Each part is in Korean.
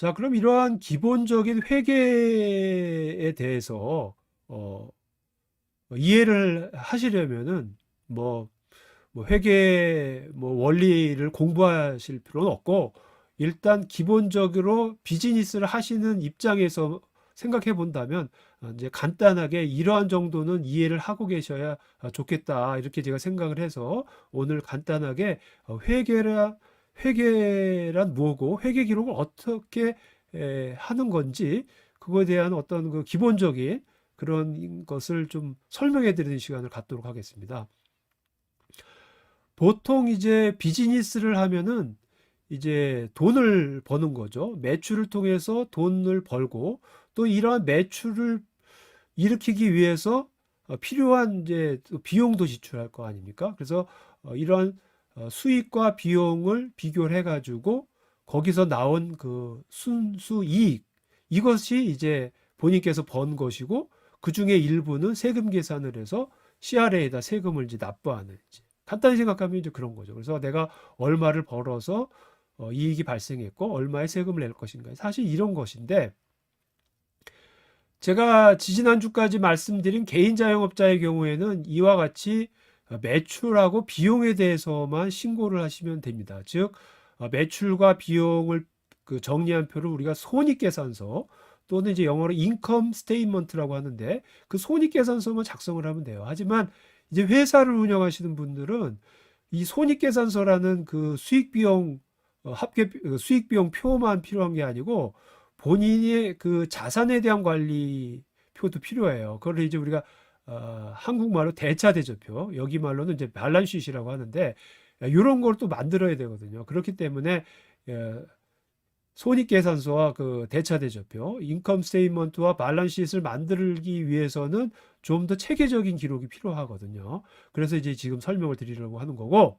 자, 그럼 이러한 기본적인 회계에 대해서 어, 이해를 하시려면은 뭐, 뭐 회계 뭐 원리를 공부하실 필요는 없고 일단 기본적으로 비즈니스를 하시는 입장에서 생각해 본다면 이제 간단하게 이러한 정도는 이해를 하고 계셔야 좋겠다 이렇게 제가 생각을 해서 오늘 간단하게 회계란 뭐고 회계 기록을 어떻게 하는 건지 그거에 대한 어떤 그 기본적인 그런 것을 좀 설명해 드리는 시간을 갖도록 하겠습니다. 보통 이제 비즈니스를 하면은 이제 돈을 버는 거죠. 매출을 통해서 돈을 벌고 또 이러한 매출을 일으키기 위해서 필요한 이제 또 비용도 지출할 거 아닙니까? 그래서 이러한 수익과 비용을 비교를 해가지고 거기서 나온 그 순수 이익 이것이 이제 본인께서 번 것이고 그 중에 일부는 세금 계산을 해서 CRA에다 세금을 이제 납부하는 이제 간단히 생각하면 이제 그런 거죠. 그래서 내가 얼마를 벌어서 이익이 발생했고 얼마의 세금을 낼 것인가 사실 이런 것인데 제가 지지난주까지 말씀드린 개인 자영업자의 경우에는 이와 같이 매출하고 비용에 대해서만 신고를 하시면 됩니다. 즉, 매출과 비용을 그 정리한 표를 우리가 손익계산서 또는 이제 영어로 인컴 스테이트먼트라고 하는데 그 손익계산서만 작성을 하면 돼요. 하지만 이제 회사를 운영하시는 분들은 이 손익계산서라는 그 수익비용 수익비용 표만 필요한 게 아니고 본인의 그 자산에 대한 관리 표도 필요해요. 그걸 이제 우리가 한국말로 대차대조표, 여기 말로는 이제 밸런스시트라고 하는데 이런 걸 또 만들어야 되거든요. 그렇기 때문에 손익계산서와 그 대차대조표, 인컴 스테이트먼트와 밸런스시트를 만들기 위해서는 좀 더 체계적인 기록이 필요하거든요. 그래서 이제 지금 설명을 드리려고 하는 거고,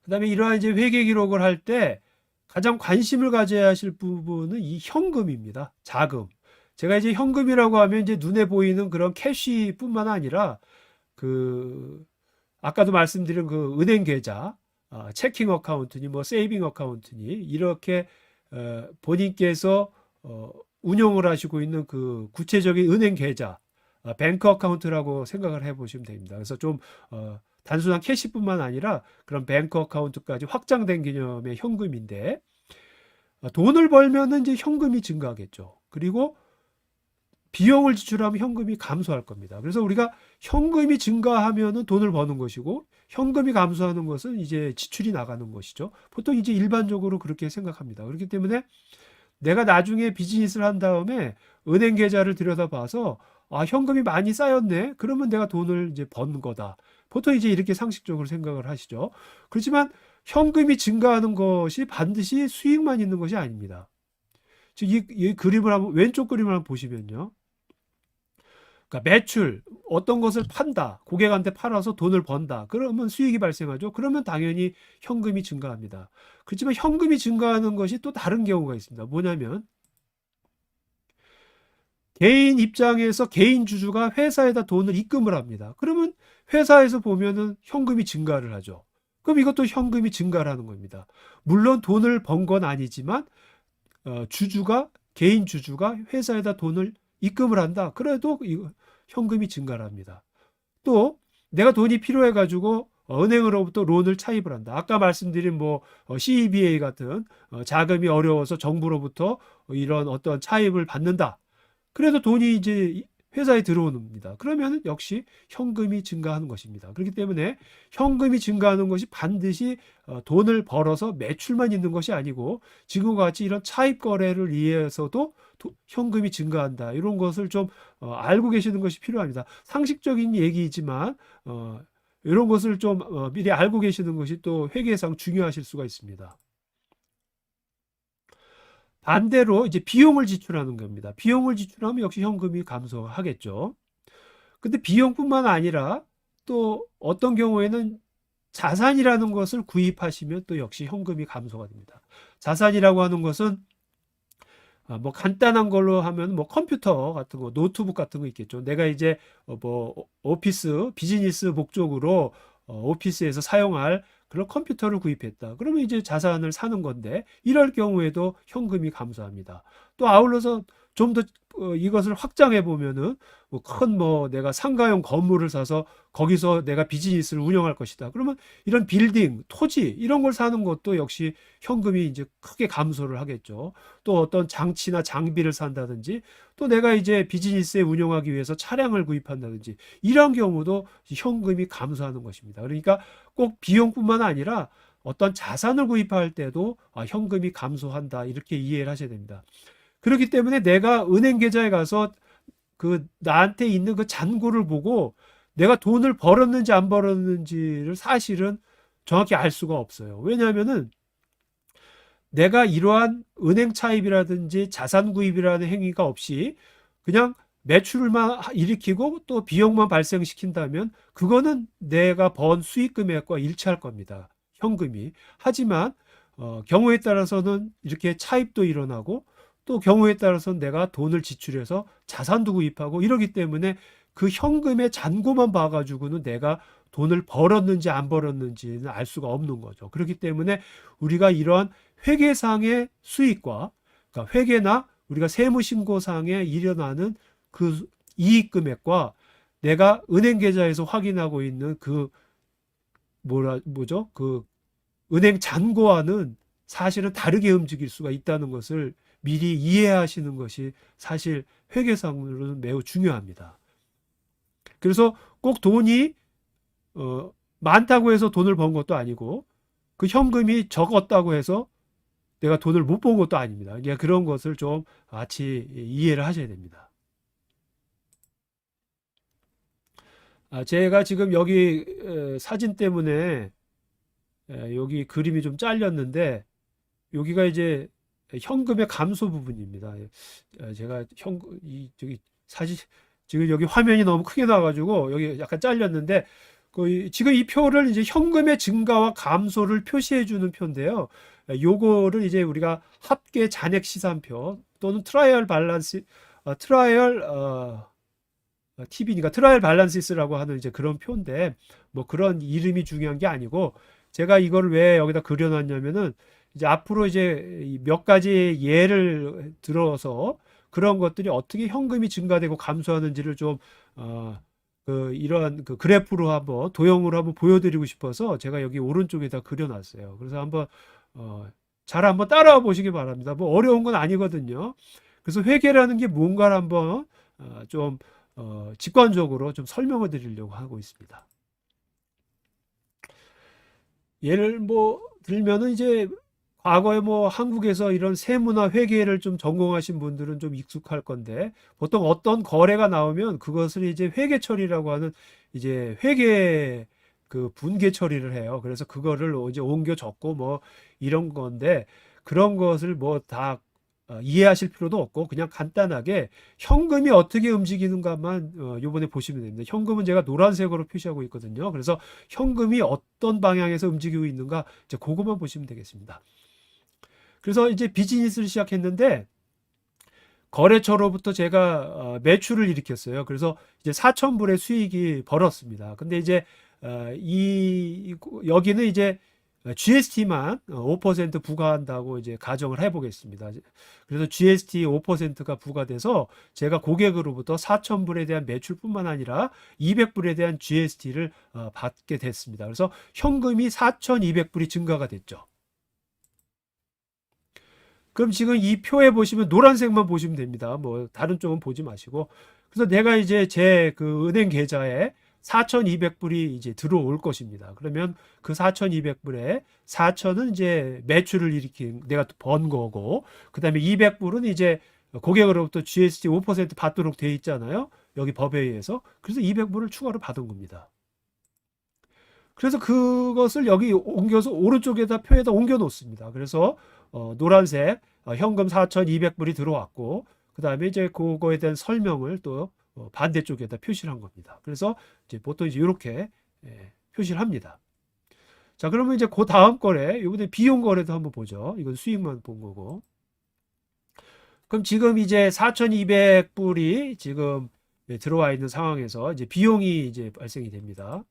그다음에 이러한 이제 회계 기록을 할 때 가장 관심을 가져야 하실 부분은 이 현금입니다. 자금. 제가 이제 현금이라고 하면 이제 눈에 보이는 그런 캐시뿐만 아니라 그 아까도 말씀드린 그 은행 계좌, 체킹 어카운트니 뭐 세이빙 어카운트니 이렇게 본인께서 운영을 하시고 있는 그 구체적인 은행 계좌, 뱅크 어카운트라고 생각을 해보시면 됩니다. 그래서 좀 단순한 캐시뿐만 아니라 그런 뱅크 어카운트까지 확장된 개념의 현금인데 돈을 벌면은 이제 현금이 증가하겠죠. 그리고 비용을 지출하면 현금이 감소할 겁니다. 그래서 우리가 현금이 증가하면은 돈을 버는 것이고 현금이 감소하는 것은 이제 지출이 나가는 것이죠. 보통 이제 일반적으로 그렇게 생각합니다. 그렇기 때문에 내가 나중에 비즈니스를 한 다음에 은행 계좌를 들여다봐서 현금이 많이 쌓였네. 그러면 내가 돈을 이제 번 거다. 보통 이제 이렇게 상식적으로 생각을 하시죠. 그렇지만 현금이 증가하는 것이 반드시 수익만 있는 것이 아닙니다. 즉, 이 그림을 한번, 왼쪽 그림을 한번 보시면요. 그러니까 매출, 어떤 것을 판다. 고객한테 팔아서 돈을 번다. 그러면 수익이 발생하죠. 그러면 당연히 현금이 증가합니다. 그렇지만 현금이 증가하는 것이 또 다른 경우가 있습니다. 뭐냐면, 개인 입장에서 개인 주주가 회사에다 돈을 입금을 합니다. 그러면 회사에서 보면은 현금이 증가를 하죠. 그럼 이것도 현금이 증가를 하는 겁니다. 물론 돈을 번 건 아니지만 개인 주주가 회사에다 돈을 입금을 한다. 그래도 현금이 증가를 합니다. 또 내가 돈이 필요해 가지고 은행으로부터 론을 차입을 한다. 아까 말씀드린 뭐 CEBA 같은 자금이 어려워서 정부로부터 이런 어떤 차입을 받는다. 그래도 돈이 이제 회사에 들어옵니다. 그러면 역시 현금이 증가하는 것입니다. 그렇기 때문에 현금이 증가하는 것이 반드시 돈을 벌어서 매출만 있는 것이 아니고 지금과 같이 이런 차입 거래를 위해서도 현금이 증가한다. 이런 것을 좀 알고 계시는 것이 필요합니다. 상식적인 얘기이지만 이런 것을 좀 미리 알고 계시는 것이 또 회계상 중요하실 수가 있습니다. 반대로 이제 비용을 지출하는 겁니다. 비용을 지출하면 역시 현금이 감소하겠죠. 근데 비용뿐만 아니라 또 어떤 경우에는 자산이라는 것을 구입하시면 또 역시 현금이 감소가 됩니다. 자산이라고 하는 것은 뭐 간단한 걸로 하면 뭐 컴퓨터 같은 거, 노트북 같은 거 있겠죠. 내가 이제 뭐 오피스, 비즈니스 목적으로 오피스에서 사용할 그런 컴퓨터를 구입했다. 그러면 이제 자산을 사는 건데 이럴 경우에도 현금이 감소합니다. 또 아울러서 좀 더 이것을 확장해 보면은 큰 내가 상가용 건물을 사서 거기서 내가 비즈니스를 운영할 것이다. 그러면 이런 빌딩, 토지 이런 걸 사는 것도 역시 현금이 이제 크게 감소를 하겠죠. 또 어떤 장치나 장비를 산다든지 또 내가 이제 비즈니스에 운영하기 위해서 차량을 구입한다든지 이런 경우도 현금이 감소하는 것입니다. 그러니까 꼭 비용뿐만 아니라 어떤 자산을 구입할 때도 현금이 감소한다 이렇게 이해를 하셔야 됩니다. 그렇기 때문에 내가 은행 계좌에 가서 그 나한테 있는 그 잔고를 보고 내가 돈을 벌었는지 안 벌었는지를 사실은 정확히 알 수가 없어요. 왜냐하면은 내가 이러한 은행 차입이라든지 자산 구입이라는 행위가 없이 그냥 매출만 일으키고 또 비용만 발생시킨다면 그거는 내가 번 수익 금액과 일치할 겁니다. 현금이. 하지만 경우에 따라서는 이렇게 차입도 일어나고 또 경우에 따라서는 내가 돈을 지출해서 자산도 구입하고 이러기 때문에 그 현금의 잔고만 봐가지고는 내가 돈을 벌었는지 안 벌었는지는 알 수가 없는 거죠. 그렇기 때문에 우리가 이러한 회계상의 수익과 그러니까 회계나 우리가 세무신고상에 일어나는 그 이익 금액과 내가 은행 계좌에서 확인하고 있는 그 뭐죠? 그 은행 잔고와는 사실은 다르게 움직일 수가 있다는 것을 미리 이해하시는 것이 사실 회계상으로는 매우 중요합니다. 그래서 꼭 돈이 많다고 해서 돈을 번 것도 아니고 그 현금이 적었다고 해서 내가 돈을 못 번 것도 아닙니다. 그러니까 그런 것을 좀 같이 이해를 하셔야 됩니다. 제가 지금 여기 사진 때문에 여기 그림이 좀 잘렸는데 여기가 이제 현금의 감소 부분입니다. 제가 저기 사진 지금 여기 화면이 너무 크게 나와가지고 여기 약간 잘렸는데 지금 이 표를 이제 현금의 증가와 감소를 표시해 주는 표인데요. 요거를 이제 우리가 합계 잔액 시산표 또는 트라이얼 밸런스 트라이얼 TV니까 트라이얼 밸런시스라고 하는 이제 그런 표인데 뭐 그런 이름이 중요한 게 아니고 제가 이걸 왜 여기다 그려놨냐면은 이제 앞으로 이제 몇 가지 예를 들어서 그런 것들이 어떻게 현금이 증가되고 감소하는지를 좀 이런 그 그래프로 한번 도형으로 한번 보여드리고 싶어서 제가 여기 오른쪽에다 그려놨어요. 그래서 한번 잘 한번 따라와 보시기 바랍니다. 뭐 어려운 건 아니거든요. 그래서 회계라는 게 뭔가를 한번 좀 직관적으로 좀 설명을 드리려고 하고 있습니다. 예를 들면은 이제 과거에 한국에서 이런 세무나 회계를 좀 전공하신 분들은 좀 익숙할 건데 보통 어떤 거래가 나오면 그것을 이제 회계 처리라고 하는 이제 회계 그 분계 처리를 해요. 그래서 그거를 이제 옮겨 적고 이런 건데 그런 것을 다 이해하실 필요도 없고 그냥 간단하게 현금이 어떻게 움직이는가만 요번에 보시면 됩니다. 현금은 제가 노란색으로 표시하고 있거든요. 그래서 현금이 어떤 방향에서 움직이고 있는가 이제 그것만 보시면 되겠습니다. 그래서 이제 비즈니스를 시작했는데 거래처로부터 제가 매출을 일으켰어요. 그래서 이제 4,000불의 수익이 벌었습니다. 근데 이제 여기는 이제 GST만 5% 부과한다고 이제 가정을 해보겠습니다. 그래서 GST 5%가 부과돼서 제가 고객으로부터 4,000불에 대한 매출뿐만 아니라 200불에 대한 GST를 받게 됐습니다. 그래서 현금이 4,200불이 증가가 됐죠. 그럼 지금 이 표에 보시면 노란색만 보시면 됩니다. 다른 쪽은 보지 마시고. 그래서 내가 이제 제 그 은행 계좌에 4,200불이 이제 들어올 것입니다. 그러면 그 4,200불에 4,000은 이제 매출을 일으킨 내가 번 거고, 그 다음에 200불은 이제 고객으로부터 GST 5% 받도록 돼 있잖아요. 여기 법에 의해서. 그래서 200불을 추가로 받은 겁니다. 그래서 그것을 여기 옮겨서 오른쪽에다 표에다 옮겨 놓습니다. 그래서 노란색 현금 4,200불이 들어왔고 그 다음에 이제 그거에 대한 설명을 또 반대쪽에다 표시를 한 겁니다. 그래서 이제 보통 이제 이렇게 표시를 합니다. 자, 그러면 이제 그 다음 거래, 이번에 비용 거래도 한번 보죠. 이건 수익만 본 거고. 그럼 지금 이제 4,200불이 지금 들어와 있는 상황에서 이제 비용이 이제 발생이 됩니다.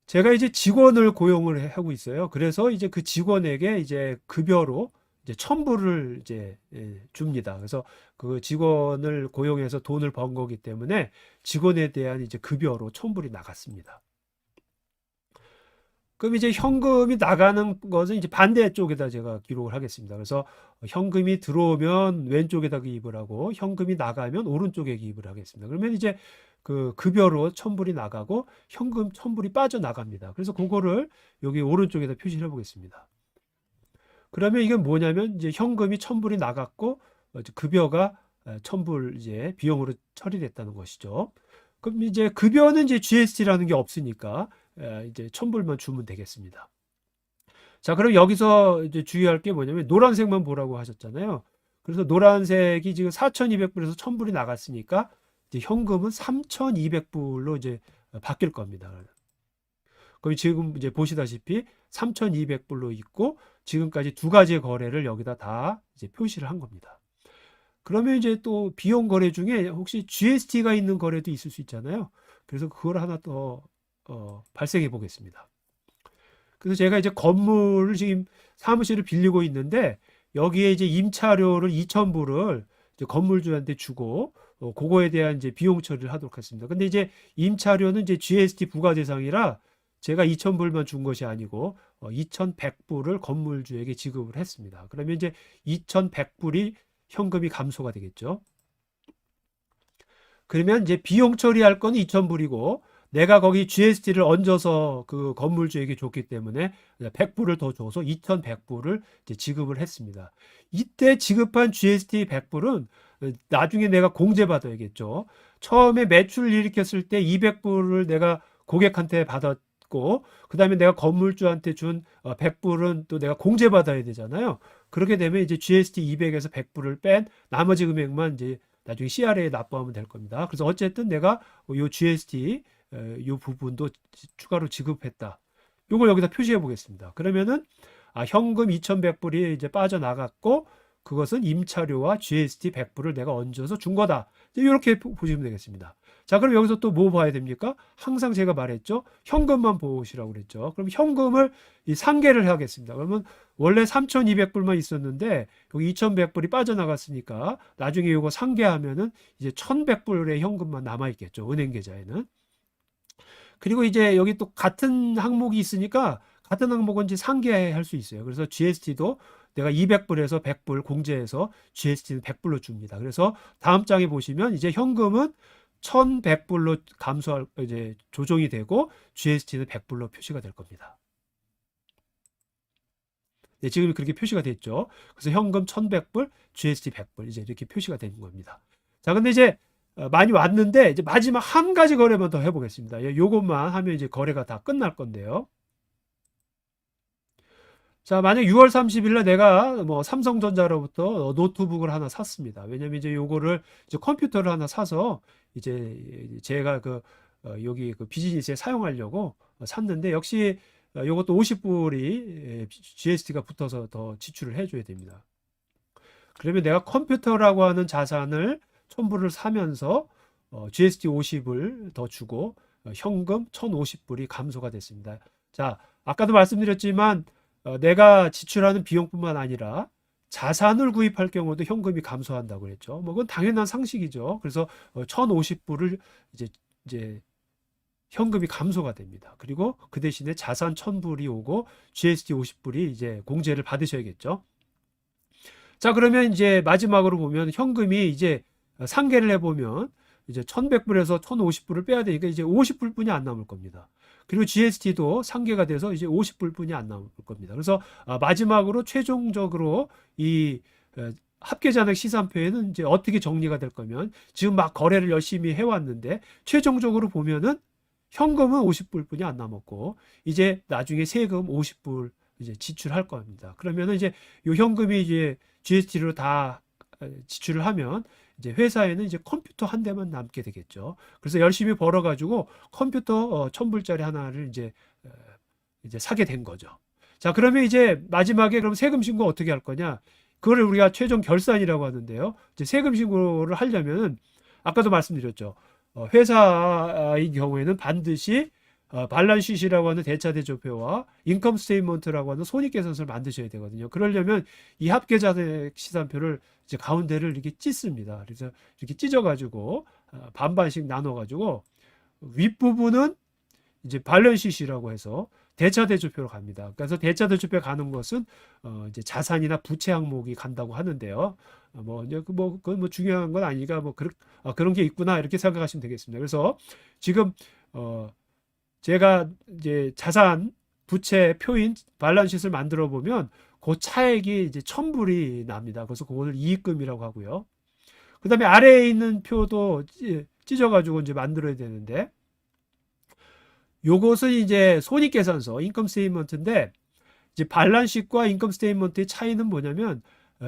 제가 이제 직원을 고용을 하고 있어요. 그래서 이제 그 직원에게 이제 급여로 이제 천불을 이제 줍니다. 그래서 그 직원을 고용해서 돈을 번 거기 때문에 직원에 대한 이제 급여로 천불이 나갔습니다. 그럼 이제 현금이 나가는 것은 이제 반대쪽에다 제가 기록을 하겠습니다. 그래서 현금이 들어오면 왼쪽에다 기입을 하고 현금이 나가면 오른쪽에 기입을 하겠습니다. 그러면 이제 그 급여로 천불이 나가고 현금 천불이 빠져나갑니다. 그래서 그거를 여기 오른쪽에다 표시를 해보겠습니다. 그러면 이게 뭐냐면 이제 현금이 천불이 나갔고 급여가 천불 이제 비용으로 처리됐다는 것이죠. 그럼 이제 급여는 이제 GST라는 게 없으니까 이제 천불만 주면 되겠습니다. 자, 그럼 여기서 이제 주의할 게 뭐냐면 노란색만 보라고 하셨잖아요. 그래서 노란색이 지금 4,200불에서 천불이 나갔으니까 이제 현금은 3,200불로 이제 바뀔 겁니다. 그럼 지금 이제 보시다시피 3,200불로 있고 지금까지 두 가지 거래를 여기다 다 이제 표시를 한 겁니다. 그러면 이제 또 비용 거래 중에 혹시 GST가 있는 거래도 있을 수 있잖아요. 그래서 그걸 하나 더 발생해 보겠습니다. 그래서 제가 이제 건물을 지금 사무실을 빌리고 있는데 여기에 이제 임차료를 2,000불을 이제 건물주한테 주고 그거에 대한 이제 비용 처리를 하도록 했습니다. 근데 이제 임차료는 이제 GST 부과 대상이라 제가 2,000불만 준 것이 아니고 2,100불을 건물주에게 지급을 했습니다. 그러면 이제 2,100불이 현금이 감소가 되겠죠. 그러면 이제 비용 처리할 건 2,000불이고 내가 거기 GST를 얹어서 그 건물주에게 줬기 때문에 100불을 더 줘서 2,100불을 이제 지급을 했습니다. 이때 지급한 GST 100불은 나중에 내가 공제받아야겠죠. 처음에 매출을 일으켰을 때 200불을 내가 고객한테 받았고 그다음에 내가 건물주한테 준 100불은 또 내가 공제받아야 되잖아요. 그렇게 되면 이제 GST 200에서 100불을 뺀 나머지 금액만 이제 나중에 CRA에 납부하면 될 겁니다. 그래서 어쨌든 내가 요 GST 요 부분도 추가로 지급했다. 요걸 여기다 표시해 보겠습니다. 그러면은 현금 2,100불이 이제 빠져나갔고 그것은 임차료와 GST 100불을 내가 얹어서 준 거다. 이렇게 보시면 되겠습니다. 자, 그럼 여기서 또 뭐 봐야 됩니까? 항상 제가 말했죠. 현금만 보시라고 그랬죠. 그럼 현금을 상계를 하겠습니다. 그러면 원래 3,200불만 있었는데 여기 2,100불이 빠져나갔으니까 나중에 이거 상계하면은 이제 1,100불의 현금만 남아 있겠죠. 은행 계좌에는. 그리고 이제 여기 또 같은 항목이 있으니까 같은 항목은 이제 상계할 수 있어요. 그래서 GST도 내가 200불에서 100불 공제해서 GST는 100불로 줍니다. 그래서 다음 장에 보시면 이제 현금은 1,100불로 감소할 이제 조정이 되고 GST는 100불로 표시가 될 겁니다. 네, 지금 그렇게 표시가 됐죠. 그래서 현금 1,100불, GST 100불 이제 이렇게 표시가 되는 겁니다. 자, 근데 이제 많이 왔는데 이제 마지막 한 가지 거래만 더 해보겠습니다. 요것만 하면 이제 거래가 다 끝날 건데요. 자, 만약 6월 30일 날 내가 뭐 삼성전자로부터 노트북을 하나 샀습니다. 왜냐면 이제 요거를 이제 컴퓨터를 하나 사서 이제 제가 그 여기 그 비즈니스에 사용하려고 샀는데 역시 요것도 50불이 GST가 붙어서 더 지출을 해줘야 됩니다. 그러면 내가 컴퓨터라고 하는 자산을 1,000불을 사면서 GST 50을 더 주고 현금 1,050불이 감소가 됐습니다. 자, 아까도 말씀드렸지만 내가 지출하는 비용뿐만 아니라 자산을 구입할 경우도 현금이 감소한다고 그랬죠. 뭐 그건 당연한 상식이죠. 그래서 1,050불을 이제 현금이 감소가 됩니다. 그리고 그 대신에 자산 1,000불이 오고 GST 50불이 이제 공제를 받으셔야겠죠. 자, 그러면 이제 마지막으로 보면 현금이 이제 상계를 해보면 이제 1,100불에서 1,050불을 빼야 되니까 이제 50불뿐이 안 남을 겁니다. 그리고 GST도 상계가 돼서 이제 50불뿐이 안 남을 겁니다. 그래서 마지막으로 최종적으로 이 합계잔액 시산표에는 이제 어떻게 정리가 될 거면 지금 막 거래를 열심히 해왔는데 최종적으로 보면은 현금은 50불뿐이 안 남았고 이제 나중에 세금 50불 이제 지출할 겁니다. 그러면은 이제 요 현금이 이제 GST로 다 지출을 하면 이제 회사에는 이제 컴퓨터 한 대만 남게 되겠죠. 그래서 열심히 벌어가지고 컴퓨터 1,000불짜리 하나를 이제 사게 된 거죠. 자, 그러면 이제 마지막에 그럼 세금 신고 어떻게 할 거냐? 그거를 우리가 최종 결산이라고 하는데요. 이제 세금 신고를 하려면 아까도 말씀드렸죠. 회사의 경우에는 반드시 발란시시라고 하는 대차 대조표와 인컴 스테이트먼트라고 하는 손익계산서를 만드셔야 되거든요. 그러려면 이 합계자산 시산표를 이제 가운데를 이렇게 찢습니다. 그래서 이렇게 찢어가지고 반반씩 나눠가지고 윗부분은 이제 발란시시라고 해서 대차 대조표로 갑니다. 그래서 대차 대조표 가는 것은 이제 자산이나 부채 항목이 간다고 하는데요. 그건 뭐 중요한 건 아니니까 그런 게 있구나 이렇게 생각하시면 되겠습니다. 그래서 지금 제가 이제 자산 부채 표인 발란시트를 만들어 보면 그 차액이 이제 1,000불이 납니다. 그래서 그거를 이익금이라고 하고요. 그다음에 아래에 있는 표도 찢어가지고 이제 만들어야 되는데 요것은 이제 손익계산서 인컴 스테이트먼트인데 이제 발란시트과 인컴 스테이트먼트의 차이는 뭐냐면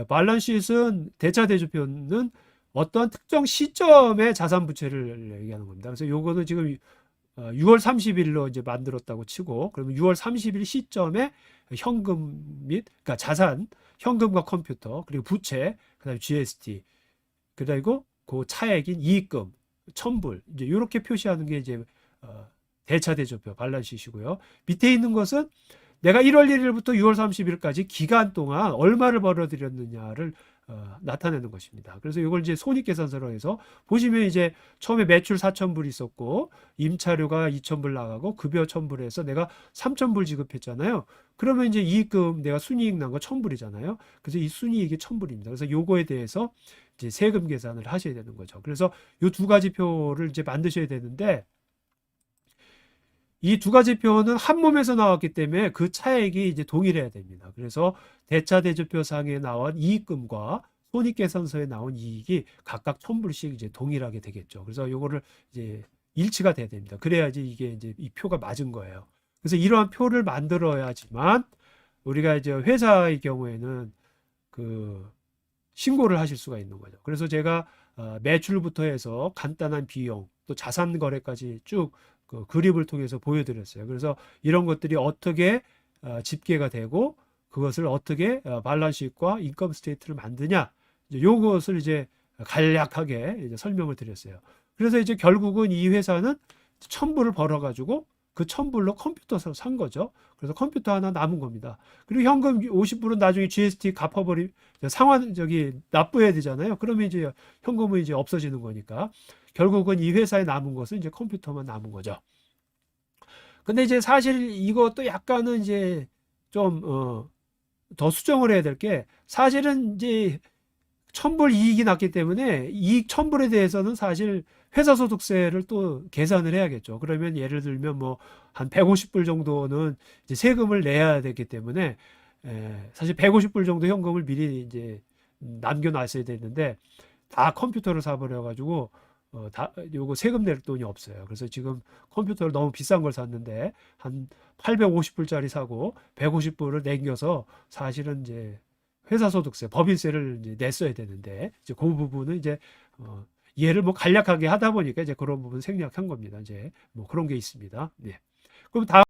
발란시트는 대차 대조표는 어떤 특정 시점의 자산 부채를 얘기하는 겁니다. 그래서 요거는 지금 6월 30일로 이제 만들었다고 치고 그러면 6월 30일 시점에 현금 및 그러니까 자산, 현금과 컴퓨터 그리고 부채, 그다음에 GST 그리고 그 차액인 이익금 1,000불 이제 이렇게 표시하는 게 이제 대차 대조표 발란시트고요. 밑에 있는 것은 내가 1월 1일부터 6월 30일까지 기간 동안 얼마를 벌어들였느냐를 나타내는 것입니다. 그래서 이걸 이제 손익계산서로 해서 보시면 이제 처음에 매출 4,000불 있었고 임차료가 2,000불 나가고 급여 1,000불 해서 내가 3,000불 지급했잖아요. 그러면 이제 이익금 내가 순이익 난 거 1,000불이잖아요. 그래서 이 순이익이 1,000불입니다. 그래서 요거에 대해서 이제 세금 계산을 하셔야 되는 거죠. 그래서 요 두 가지 표를 이제 만드셔야 되는데 이 두 가지 표는 한 몸에서 나왔기 때문에 그 차액이 이제 동일해야 됩니다. 그래서 대차 대조표상에 나온 이익금과 손익계산서에 나온 이익이 각각 1,000불씩 이제 동일하게 되겠죠. 그래서 요거를 이제 일치가 돼야 됩니다. 그래야지 이게 이제 이 표가 맞은 거예요. 그래서 이러한 표를 만들어야지만 우리가 이제 회사의 경우에는 그 신고를 하실 수가 있는 거죠. 그래서 제가 매출부터 해서 간단한 비용 또 자산 거래까지 쭉 그 그립을 통해서 보여드렸어요. 그래서 이런 것들이 어떻게 집계가 되고 그것을 어떻게 발란시트과 인컴 스테이트를 만드냐 요것을 이제 간략하게 이제 설명을 드렸어요. 그래서 이제 결국은 이 회사는 1,000불을 벌어가지고 그 1,000불로 컴퓨터를 산 거죠. 그래서 컴퓨터 하나 남은 겁니다. 그리고 현금 50불은 나중에 GST 갚아버리 상환 납부해야 되잖아요. 그러면 이제 현금은 이제 없어지는 거니까 결국은 이 회사에 남은 것은 이제 컴퓨터만 남은 거죠. 근데 이제 사실 이것도 약간은 이제 좀 더 수정을 해야 될 게 사실은 이제 1,000불 이익이 났기 때문에 이익 1,000불에 대해서는 사실 회사소득세를 또 계산을 해야겠죠. 그러면 예를 들면 뭐 한 150불 정도는 이제 세금을 내야 되기 때문에 사실 150불 정도 현금을 미리 이제 남겨놨어야 되는데 다 컴퓨터를 사버려 가지고 요거 세금 낼 돈이 없어요. 그래서 지금 컴퓨터를 너무 비싼 걸 샀는데 한 850불짜리 사고 150불을 남겨서 사실은 이제 회사소득세, 법인세를 이제 냈어야 되는데 이제 그 부분은 이제 얘를 뭐 간략하게 하다 보니까 이제 그런 부분 생략한 겁니다. 이제 뭐 그런 게 있습니다. 네. 그럼 다음